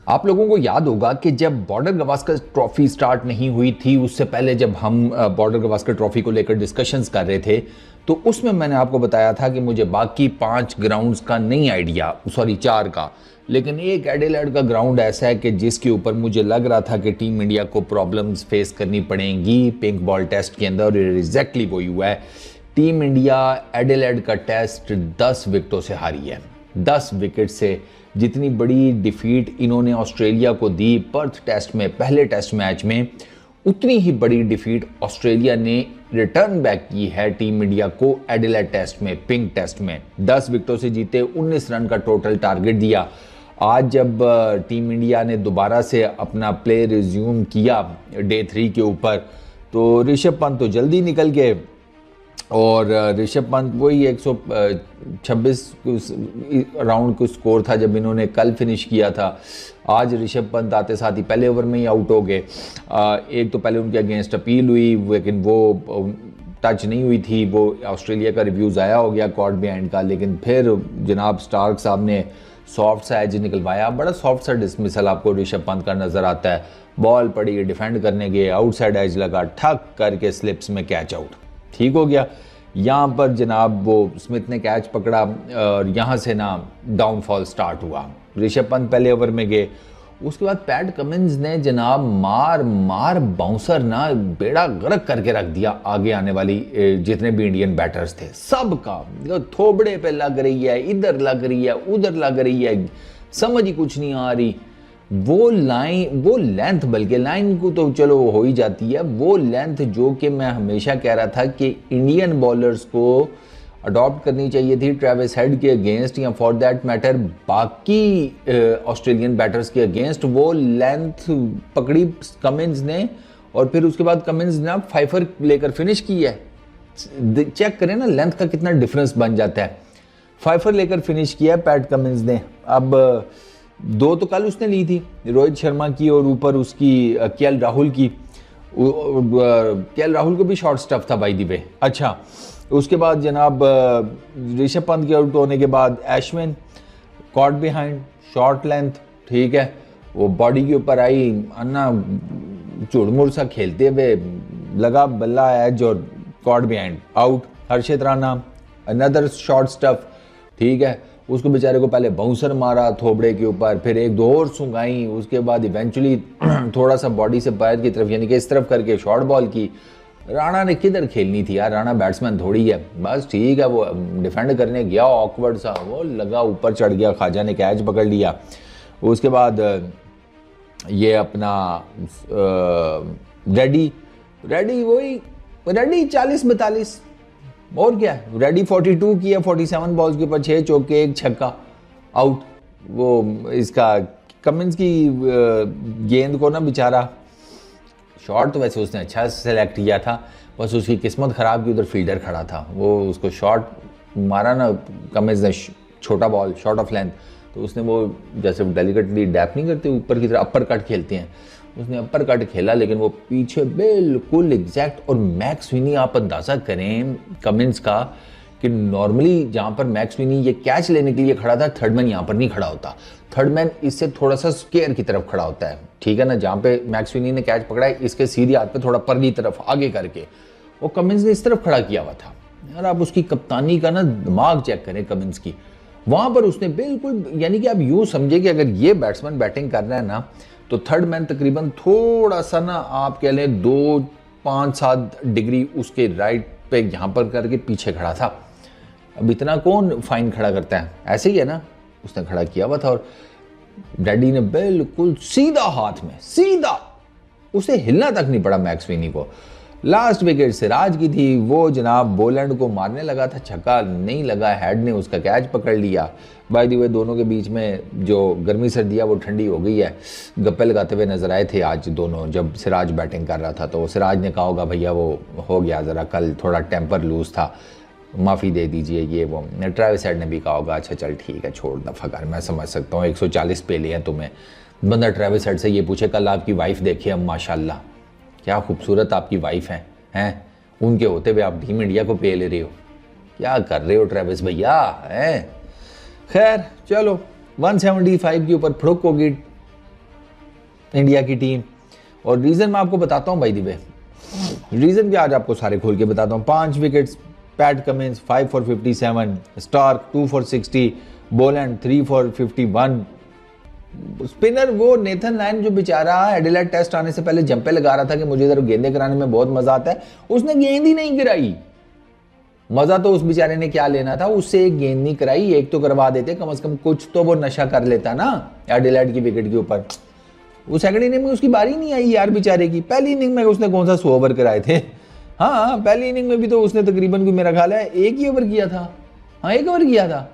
आप लोगों को याद होगा कि जब बॉर्डर गवास्कर ट्रॉफी स्टार्ट नहीं हुई थी, उससे पहले जब हम बॉर्डर गवास्कर ट्रॉफी को लेकर डिस्कशंस कर रहे थे, तो उसमें मैंने आपको बताया था कि मुझे बाकी 5 ग्राउंड्स का नहीं आइडिया, सॉरी 4 का, लेकिन एक एडिलेड का ग्राउंड ऐसा है कि जिसके ऊपर मुझे लग रहा था कि टीम इंडिया को प्रॉब्लम्स फेस करनी पड़ेंगी पिंक बॉल टेस्ट के अंदर, और एग्जैक्टली वही हुआ है। टीम इंडिया एडिलेड का टेस्ट 10 विकेटों से हारी है। 10 विकेट से जितनी बड़ी डिफीट इन्होंने ऑस्ट्रेलिया को दी पर्थ टेस्ट में, पहले टेस्ट मैच में, उतनी ही बड़ी डिफीट ऑस्ट्रेलिया ने रिटर्न बैक की है टीम इंडिया को एडिलेड टेस्ट में, पिंक टेस्ट में। 10 विकेटों से जीते, 19 रन का टोटल टारगेट दिया। आज जब टीम इंडिया ने दोबारा से अपना प्ले रिज्यूम किया डे 3 के ऊपर, तो ऋषभ पंत तो जल्दी निकल गए, और ऋषभ पंत वही 126 राउंड को स्कोर था जब इन्होंने कल फिनिश किया था। आज ऋषभ पंत आते साथ ही पहले ओवर में ही आउट हो गए। एक तो पहले उनके अगेंस्ट अपील हुई, लेकिन वो टच नहीं हुई थी, वो ऑस्ट्रेलिया का रिव्यू ज़ाया हो गया कॉट बिहाइंड का। लेकिन फिर जनाब स्टार्क साहब ने सॉफ्ट सा एज निकलवाया, बड़ा सॉफ्ट सा डिसमिसल आपको ऋषभ पंत का नज़र आता है। बॉल पड़ी, डिफेंड करने गए, आउटसाइड एज लगा, ठक करके स्लिप्स में कैच आउट, ठीक हो गया। यहाँ पर जनाब वो स्मिथ ने कैच पकड़ा और यहाँ से ना डाउनफॉल स्टार्ट हुआ। ऋषभ पंत पहले ओवर में गए, उसके बाद पैट कमिंस ने जनाब मार बाउंसर ना बेड़ा गर्क करके रख दिया आगे आने वाली जितने भी इंडियन बैटर्स थे सबका। थोबड़े पे लग रही है, इधर लग रही है, उधर लग रही है, समझ ही कुछ नहीं आ रही। वो लेंथ, बल्कि लाइन को तो चलो हो ही जाती है, वो लेंथ जो कि मैं हमेशा कह रहा था कि इंडियन बॉलर्स को अडॉप्ट करनी चाहिए थी ट्रेविस हेड के अगेंस्ट, या फॉर दैट मैटर बाकी ऑस्ट्रेलियन बैटर्स के अगेंस्ट। वो लेंथ पकड़ी कमिंस ने, और फिर उसके बाद कमिंस ने 5 लेकर फिनिश की है। चेक करें ना लेंथ का कितना डिफरेंस बन जाता है। 5 लेकर फिनिश किया है पैट कमिंस ने। अब 2 तो कल उसने ली थी, रोहित शर्मा की और ऊपर उसकी केएल राहुल की। केएल राहुल को भी शॉर्ट स्टफ था बाय द वे। अच्छा, उसके बाद जनाब ऋषभ पंत के आउट होने के बाद Ashwin caught behind, short length, ठीक है, वो बॉडी के ऊपर आई, अन्ना चुड़मुड़ सा खेलते हुए लगा बल्ला एज और कॉट बिहाइंड, आउट। हर्षित राणा अनदर शॉर्ट स्टफ, ठीक है, उसको बेचारे को पहले बाउंसर मारा थोबड़े के ऊपर, फिर 1-2 और सुंगाई, उसके बाद इवेंचुअली थोड़ा सा बॉडी से पैर की तरफ यानी कि इस तरफ करके शॉर्ट बॉल की। राणा ने किधर खेलनी थी यार, राणा बैट्समैन थोड़ी है, बस ठीक है, वो डिफेंड करने गया ऑकवर्ड सा, वो लगा ऊपर चढ़ गया, ख्वाजा ने कैच पकड़ लिया। उसके बाद ये अपना रेडी वही रेडी 40-42, और क्या, रेडी 42 किया, 47 बॉल्स के ऊपर 6 चौके 1 छक्का, आउट। वो इसका कमिंस की गेंद को ना बेचारा, शॉट तो वैसे उसने अच्छा सेलेक्ट किया था, बस उसकी किस्मत ख़राब की, उधर फील्डर खड़ा था, वो उसको शॉट मारा ना कमिंस ने, छोटा बॉल शॉर्ट ऑफ लेंथ, तो उसने वो जैसे डेलिकेटली डैप नहीं करते ऊपर की तरफ, अपर कट खेलते हैं, उसने अपर कट खेला, लेकिन वो पीछे बिल्कुल एग्जैक्ट। और मैक्स विनी आप अंदाज़ा करें कमिंस का कि नॉर्मली जहाँ पर मैक्स विनी ये कैच लेने के लिए खड़ा था, थर्ड मैन यहाँ पर नहीं खड़ा होता, थर्ड मैन इससे थोड़ा सा स्केयर की तरफ खड़ा होता है, ठीक है ना। जहाँ पे मैक्स विनी ने कैच पकड़ा है, इसके सीधे हाथ पे थोड़ा परली तरफ आगे करके, वो कमिंस ने इस तरफ खड़ा किया हुआ था। यार आप उसकी कप्तानी का ना दिमाग चेक करें कमिंस की, वहाँ पर उसने बिल्कुल, यानी कि आप यूँ समझे कि अगर ये बैट्समैन बैटिंग कर रहा है ना, तो थर्ड मैन तकरीबन थोड़ा सा ना आप कह लें 2-5-7 डिग्री उसके राइट पे यहाँ पर करके पीछे खड़ा था। अब इतना कौन फाइन खड़ा करता है, ऐसे ही है ना, उसने खड़ा किया हुआ था, और डैडी ने बिल्कुल सीधा हाथ में, सीधा, उसे हिलना तक नहीं पड़ा मैक्स विनी को। लास्ट विकेट सिराज की थी, वो जनाब बोलैंड को मारने लगा था, छक्का नहीं लगा, हेड ने उसका कैच पकड़ लिया। बाय द वे दोनों के बीच में जो गर्मी सर्दी है वो ठंडी हो गई है, गप्पे लगाते हुए नजर आए थे आज दोनों। जब सिराज बैटिंग कर रहा था तो सिराज ने कहा होगा भैया वो हो गया, ज़रा कल थोड़ा टेम्पर लूज था, माफ़ी दे दीजिए, ये वो। ट्रेविस हेड ने भी कहा होगा अच्छा चल ठीक है छोड़ दफा कर, मैं समझ सकता हूँ 140 पे लिए हैं तुम्हें। बंदा ट्रेविस हेड से ये पूछे कल आपकी वाइफ देखिए, अब माशाल्लाह क्या खूबसूरत आपकी वाइफ हैं, उनके होते हुए आप टीम इंडिया को पे ले रहे हो, क्या कर रहे हो ट्रेविस भैया, हैं। खैर चलो 175 के ऊपर फड़ुक होगी इंडिया की टीम। और रीज़न मैं आपको बताता हूँ भाई दिवे, रीज़न भी आज आपको सारे खोल के बताता हूँ। 5 wickets Pat Cummins 5 for 57, Starc 2 for 60, Boland 3 for 51। Spinner वो नेथन लायन जो बेचारा एडिलेड टेस्ट आने से पहले जंपे लगा रहा था कि मुझे इधर गेंदें कराने में बहुत मजा आता है, उसने गेंद ही नहीं गिराई। मजा तो उस बेचारे ने क्या लेना था, उससे एक गेंद नहीं कराई, एक तो करवा देते, कम से कम कुछ तो वो नशा कर लेता ना एडिलेड की विकेट के ऊपर। वो सेकंड इनिंग में उसकी बारी नहीं आई यार बेचारे की। पहली इनिंग में उसने कौन सा 100 ओवर कराए थे? हाँ, पहली इनिंग में भी तो उसने तकरीबन कोई मेरा ख्याल है 1 ही ओवर किया था। हाँ, 1 ओवर किया था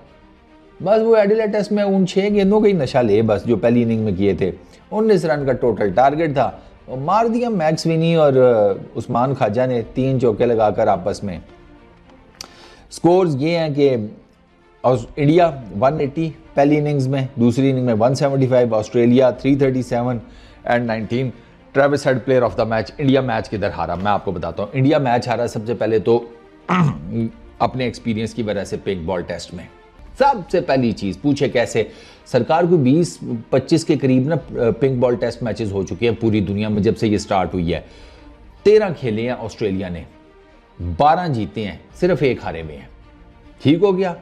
बस। वो एडिलेड टेस्ट में उन 6 गेंदों का ही नशा ले बस, जो पहली इनिंग में किए थे। 19 रन का टोटल टारगेट था, मार दिया मैक्स विनी और उस्मान ख्वाजा ने 3 चौके लगाकर आपस में। स्कोर्स ये हैं कि इंडिया 180 पहली इनिंग्स में, दूसरी इनिंग में 175, Australia 337 and 19। Travis head player of the match. India match किधर हारा मैं आपको बताता हूँ। इंडिया मैच हारा सबसे पहले तो अपने एक्सपीरियंस की वजह से पिंक बॉल टेस्ट में। सबसे पहली चीज पूछे कैसे, सरकार को 20-25 के करीब ना पिंक बॉल टेस्ट मैचेस हो चुके हैं पूरी दुनिया में जब से ये स्टार्ट हुई है। 13 खेले हैं ऑस्ट्रेलिया ने, 12 जीते हैं, सिर्फ 1 हारे हुए हैं। ठीक हो गया।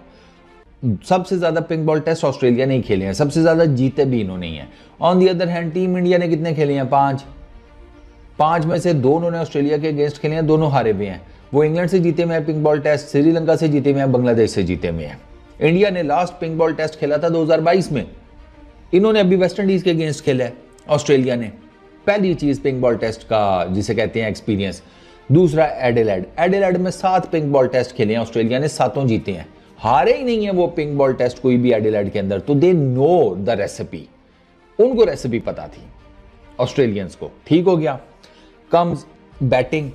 सबसे ज्यादा पिंक बॉल टेस्ट ऑस्ट्रेलिया ने ही खेले हैं, सबसे ज्यादा जीते भी इन्होंने ही हैं। On the other hand team India ने कितने खेले हैं? 5 में से 2 उन्होंने ऑस्ट्रेलिया के अगेंस्ट खेले हैं, दोनों हारे हुए हैं। वो इंग्लैंड से जीते हुए हैं पिंक बॉल टेस्ट, श्रीलंका से जीते हुए हैं, बांग्लादेश से जीते हुए हैं। इंडिया ने लास्ट पिंक बॉल टेस्ट खेला था 2022 में, इन्होंने अभी वेस्ट इंडीज के अगेंस्ट खेला है ऑस्ट्रेलिया ने। पहली चीज पिंक बॉल टेस्ट का जिसे कहते हैं एक्सपीरियंस। दूसरा एडिलेड में 7 पिंक बॉल टेस्ट खेले हैं ऑस्ट्रेलिया ने, 7 जीते हैं, हारे ही नहीं है वो पिंक बॉल टेस्ट कोई भी एडिलेड के अंदर। तो दे नो द रेसिपी, उनको रेसिपी पता थी ऑस्ट्रेलियंस को। ठीक हो गया। Comes batting.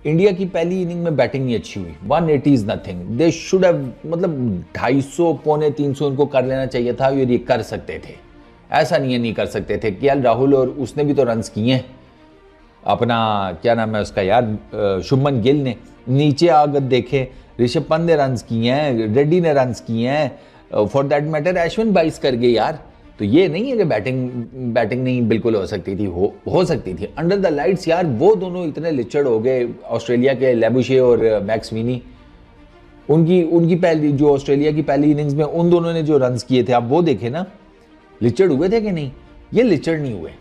इंडिया की पहली इनिंग में बैटिंग नहीं अच्छी हुई, 180 is nothing. They should have, मतलब 250 पौने 300 उनको कर लेना चाहिए था, ये कर सकते थे। ऐसा नहीं है नहीं कर सकते थे। केएल राहुल और उसने भी तो रन्स किए हैं, अपना क्या नाम है उसका यार, शुभमन गिल ने। नीचे अगर देखे ऋषभ पंत ने रन्स किए हैं, रेड्डी ने रन्स किए हैं, फॉर दैट मैटर अश्विन 22 कर गए यार। तो ये नहीं है कि बैटिंग नहीं बिल्कुल हो सकती थी, हो सकती थी अंडर द लाइट्स यार। वो दोनों इतने लिचड़ हो गए ऑस्ट्रेलिया के, लेबुशे और मैक्स विनी। उनकी पहली जो ऑस्ट्रेलिया की पहली इनिंग्स में उन दोनों ने जो रन्स किए थे, आप वो देखे ना, लिचड़ हुए थे कि नहीं? ये लिचड़ नहीं हुए।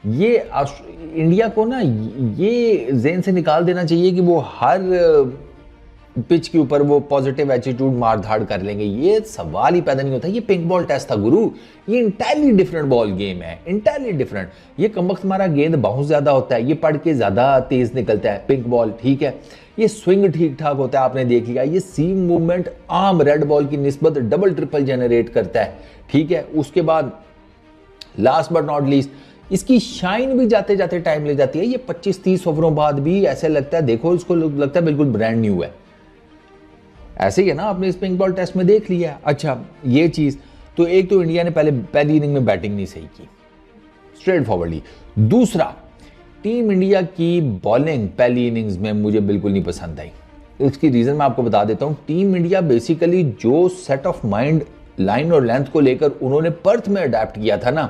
ये इंडिया को ना ये ज़हन से निकाल देना चाहिए कि वो हर पिच के ऊपर वो पॉजिटिव एटीट्यूड मार धाड़ कर लेंगे, ये सवाल ही पैदा नहीं होता। ये पिंक बॉल टेस्ट था गुरु, ये इंटायरली डिफरेंट बॉल गेम है, इंटायरली डिफरेंट। ये कमबख्त हमारा गेंद बहुत ज्यादा होता है, ये पढ़ के ज्यादा तेज निकलता है पिंक बॉल, ठीक है। ये स्विंग ठीक ठाक होता है, आपने देख लिया। ये सीम मूवमेंट आम रेड बॉल की निस्बत डबल ट्रिपल जनरेट करता है, ठीक है। उसके बाद लास्ट बट नॉट लीस्ट, इसकी शाइन भी जाते जाते टाइम ले जाती है। ये 25-30 ओवरों बाद भी ऐसे लगता है, देखो इसको लगता है बिल्कुल ब्रांड न्यू है। ऐसे ही है ना, आपने इस पिंक बॉल टेस्ट में देख लिया। अच्छा, ये चीज तो एक तो इंडिया ने पहली इनिंग में बैटिंग नहीं सही की, स्ट्रेट फॉरवर्डली। दूसरा, टीम इंडिया की बॉलिंग पहली इनिंग्स में मुझे बिल्कुल नहीं पसंद आई। इसकी रीजन मैं आपको बता देता हूं। टीम इंडिया बेसिकली जो सेट ऑफ माइंड लाइन और लेंथ को लेकर उन्होंने पर्थ में अडेप्ट किया था ना,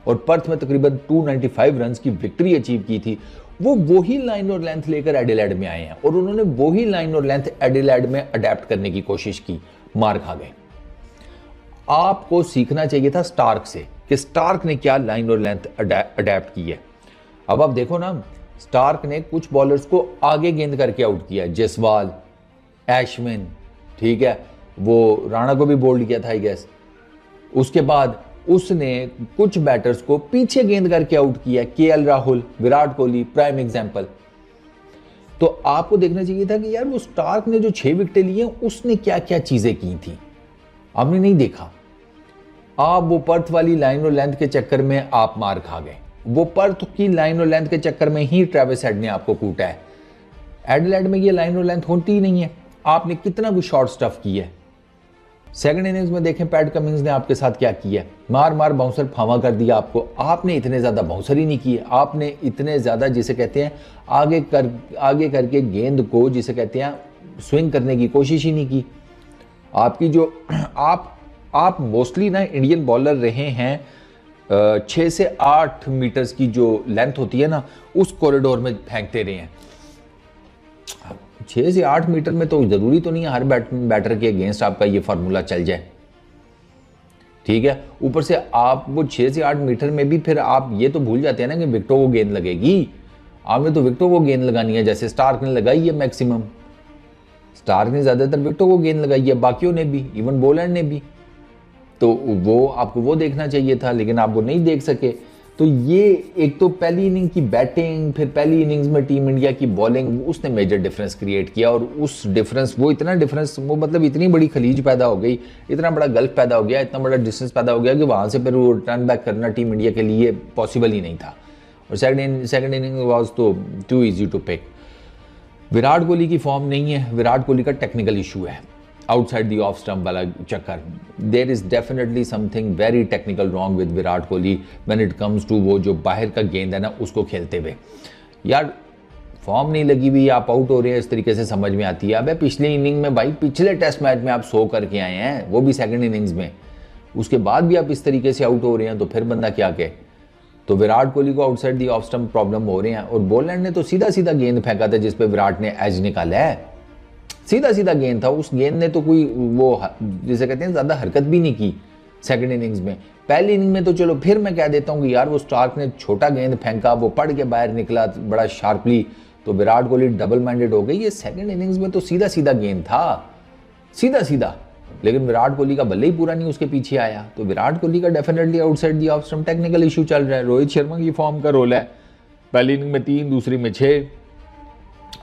और पर्थ में तकरीबन 295 रन की विक्ट्री अचीव की थी, वो वही लाइन और लेंथ लेकर एडिलेड में आए हैं, और उन्होंने वही लाइन और लेंथ एडिलेड में अडेप्ट करने की कोशिश की, मार खा गए। आपको सीखना चाहिए था स्टार्क से कि स्टार्क ने क्या लाइन और लेंथ अडेप्ट की है। अब आप देखो ना, स्टार्क ने कुछ बॉलर्स को आगे गेंद करके आउट किया, जसवाल, एशविन, ठीक है, वो राणा को भी बोल्ड किया था आई गेस। उसके बाद उसने कुछ बैटर्स को पीछे गेंद करके आउट किया, KL Rahul, Virat Kohli prime example. तो आपको देखना चाहिए था कि यार वो स्टार्क ने जो 6 विकेटें ली हैं उसने क्या क्या चीजें की थी, आपने नहीं देखा। आप वो पर्थ वाली लाइन और लेंथ के चक्कर में आप मार खा गए। वो पर्थ की लाइन और लेंथ के चक्कर में ही ट्रेविस हेड ने आपको कूटा है। एडिलेड में ये लाइन और लेंथ होती ही नहीं है। आपने कितना कुछ शॉर्ट स्टफ किया है। सेकंड इनिंग्स में देखें पैट कमिंस ने आपके साथ क्या किया, मार मार बाउंसर फावा कर दिया आपको। आपने इतने ज्यादा बाउंसर ही नहीं किए, आपने इतने ज्यादा जिसे कहते हैं आगे करके गेंद को जिसे कहते हैं स्विंग करने की कोशिश ही नहीं की। आपकी जो आप मोस्टली ना इंडियन बॉलर रहे हैं 6 से 8 मीटर्स की जो लेंथ होती है ना, उस कॉरिडोर में फेंकते रहे हैं। 6 से 8 मीटर में तो जरूरी तो नहीं है हर बैटर के अगेंस्ट आपका ये फार्मूला चल जाए, ठीक है। ऊपर से आप वो 6 से 8 मीटर में भी फिर आप ये तो भूल जाते हैं ना कि विकेटों को गेंद लगेगी। आपने तो विकेटों को गेंद लगानी है, जैसे स्टार्क ने लगाई है मैक्सिमम, स्टार्क ने ज्यादातर विकेटों को गेंद लगाई है, बाकियों ने भी, इवन बॉलर ने भी। तो वो आपको वो देखना चाहिए था, लेकिन आप वो नहीं देख सके। तो ये एक तो पहली इनिंग की बैटिंग, फिर पहली इनिंग्स में टीम इंडिया की बॉलिंग, उसने मेजर डिफरेंस क्रिएट किया। और उस डिफरेंस, वो इतना डिफरेंस, वो मतलब इतनी बड़ी खलीज पैदा हो गई, इतना बड़ा गल्फ पैदा हो गया, इतना बड़ा डिस्टेंस पैदा हो गया कि वहां से फिर वो टर्न बैक करना टीम इंडिया के लिए पॉसिबल ही नहीं था। और सेकंड इनिंग वाज तो too easy to pick. Virat Kohli की फॉर्म नहीं है, विराट कोहली का टेक्निकल इशू है, आउटसाइड दी ऑफ स्टंप वाला चक्कर। There is definitely something very technical wrong with Virat Kohli when it comes to वो जो बाहर का गेंद है ना उसको खेलते हुए। यार फॉर्म नहीं लगी हुई, आप आउट हो रहे हैं, इस तरीके से समझ में आती है। अब पिछली इनिंग में भाई, पिछले टेस्ट मैच में आप 100 करके आए हैं, वो भी सेकंड इनिंग्स में, उसके बाद भी आप इस तरीके से आउट हो रहे हैं, तो फिर बंदा क्या कहे। तो विराट कोहली को outside the off stump problem हो रहे हैं। और बॉलर ने तो सीधा सीधा गेंद फेंका था जिसपे विराट ने एज निकाला है, सीधा सीधा गेंद था, उस गेंद ने तो कोई वो जिसे कहते हैं ज्यादा हरकत भी नहीं की सेकंड इनिंग्स में। पहली इनिंग में तो चलो फिर मैं कह देता हूँ कि यार वो स्टार्क ने छोटा गेंद फेंका, वो पड़ के बाहर निकला बड़ा शार्पली, तो विराट कोहली डबल माइंडेड हो गई। ये सेकंड इनिंग्स में तो सीधा सीधा गेंद था, सीधा सीधा, लेकिन विराट कोहली का बल्ले ही पूरा नहीं उसके पीछे आया। तो विराट कोहली का definitely outside the off stump technical issue चल रहा है। रोहित शर्मा की फॉर्म का रोल है, पहली इनिंग में 3, दूसरी में 6।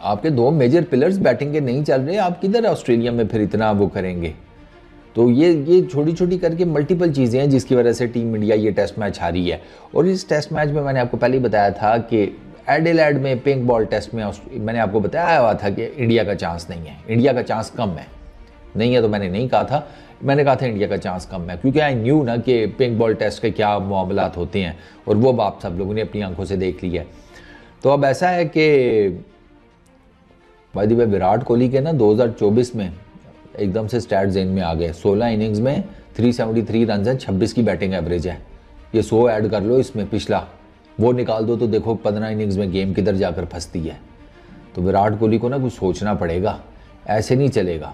आपके 2 मेजर पिलर्स बैटिंग के नहीं चल रहे, आप किधर ऑस्ट्रेलिया में फिर इतना वो करेंगे। तो ये छोटी छोटी करके मल्टीपल चीज़ें हैं जिसकी वजह से टीम इंडिया ये टेस्ट मैच हारी है। और इस टेस्ट मैच में मैंने आपको पहले ही बताया था कि एडिलेड में पिंक बॉल टेस्ट में मैंने आपको बताया हुआ था कि इंडिया का चांस नहीं है, इंडिया का चांस कम है। नहीं है तो मैंने नहीं कहा था, मैंने कहा था इंडिया का चांस कम है, क्योंकि आई न्यू ना कि पिंक बॉल टेस्ट के क्या मामलात होते हैं, और वो आप सब लोगों ने अपनी आंखों से देख लिया है। तो अब ऐसा है कि by the way Virat Kohli के ना 2024 में एकदम से स्टैट जेन में आ गए। 16 इनिंग्स में 373 रन है, 26 की बैटिंग एवरेज है। ये 100 ऐड कर लो इसमें, पिछला वो निकाल दो तो देखो 15 इनिंग्स में गेम किधर जाकर फंसती है। तो विराट कोहली को ना कुछ सोचना पड़ेगा, ऐसे नहीं चलेगा।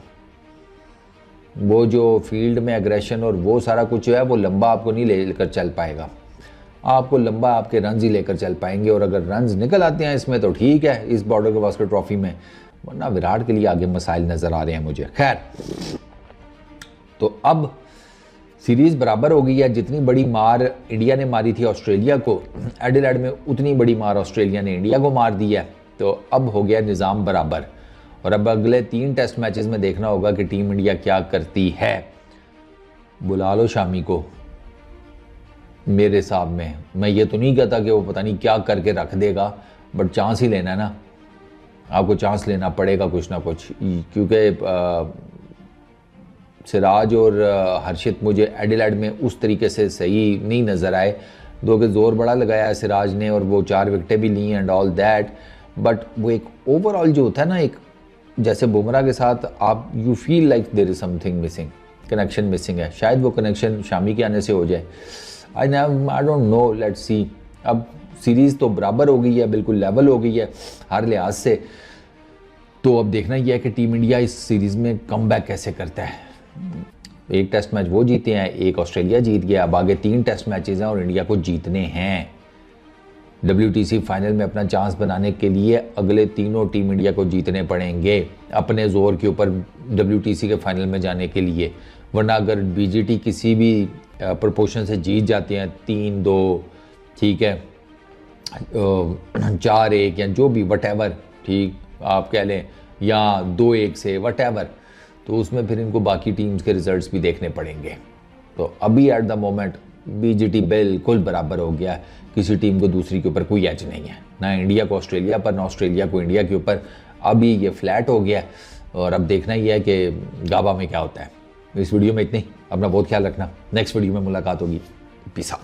वो जो फील्ड में एग्रेशन और वो सारा कुछ है, वो लंबा आपको नहीं लेकर चल पाएगा, आपको लंबा आपके रन्स ही लेकर चल पाएंगे। और अगर रन्स निकल आते हैं इसमें तो ठीक है, इस बॉर्डर गावस्कर ट्रॉफी में, वरना विराट के लिए आगे मसाइल नजर आ रहे हैं मुझे। खैर, तो अब सीरीज बराबर हो गई है। जितनी बड़ी मार इंडिया ने मारी थी ऑस्ट्रेलिया को एडिलेड में, उतनी बड़ी मार ऑस्ट्रेलिया ने इंडिया को मार दी है। तो अब हो गया निज़ाम बराबर, और अब अगले 3 टेस्ट मैचेस में देखना होगा कि टीम इंडिया क्या करती है। बुला लो शामी को मेरे हिसाब में। मैं ये तो नहीं कहता कि वो पता नहीं क्या करके रख देगा, बट चांस ही लेना है ना, आपको चांस लेना पड़ेगा कुछ ना कुछ। क्योंकि सिराज और हर्षित मुझे एडिलेड में उस तरीके से सही नहीं नज़र आए। दो के जोर बड़ा लगाया है सिराज ने, और वो 4 विकेटें भी ली एंड ऑल दैट, बट वो एक ओवरऑल जो होता है ना, एक जैसे बुमराह के साथ आप you feel like there is something missing, connection missing है। शायद वो कनेक्शन शामी के आने से हो जाए, I don't know, let's see. अब सीरीज़ तो बराबर हो गई है, बिल्कुल लेवल हो गई है हर लिहाज से। तो अब देखना यह है कि टीम इंडिया इस सीरीज़ में कमबैक कैसे करता है। एक टेस्ट मैच वो जीते हैं, एक ऑस्ट्रेलिया जीत गया, अब आगे 3 टेस्ट मैचेस हैं और इंडिया को जीतने हैं। WTC फाइनल में अपना चांस बनाने के लिए अगले 3 टीम इंडिया को जीतने पड़ेंगे अपने जोर के ऊपर WTC के फाइनल में जाने के लिए। वरना अगर BGT किसी भी प्रोपोर्शन से जीत जाते हैं, 3-2, ठीक है, 4-1 या जो भी वटेवर, ठीक आप कह लें, या 2-1 से वटेवर, तो उसमें फिर इनको बाकी टीम्स के रिजल्ट्स भी देखने पड़ेंगे। तो अभी एट द मोमेंट BGT बिल्कुल बराबर हो गया, किसी टीम को दूसरी के ऊपर कोई एज नहीं है, ना इंडिया को ऑस्ट्रेलिया पर, ना ऑस्ट्रेलिया को इंडिया के ऊपर। अभी ये फ्लैट हो गया, और अब देखना ही है कि गाबा में क्या होता है। इस वीडियो में इतनी, अपना बहुत ख्याल रखना, नेक्स्ट वीडियो में मुलाकात होगी। Peace out.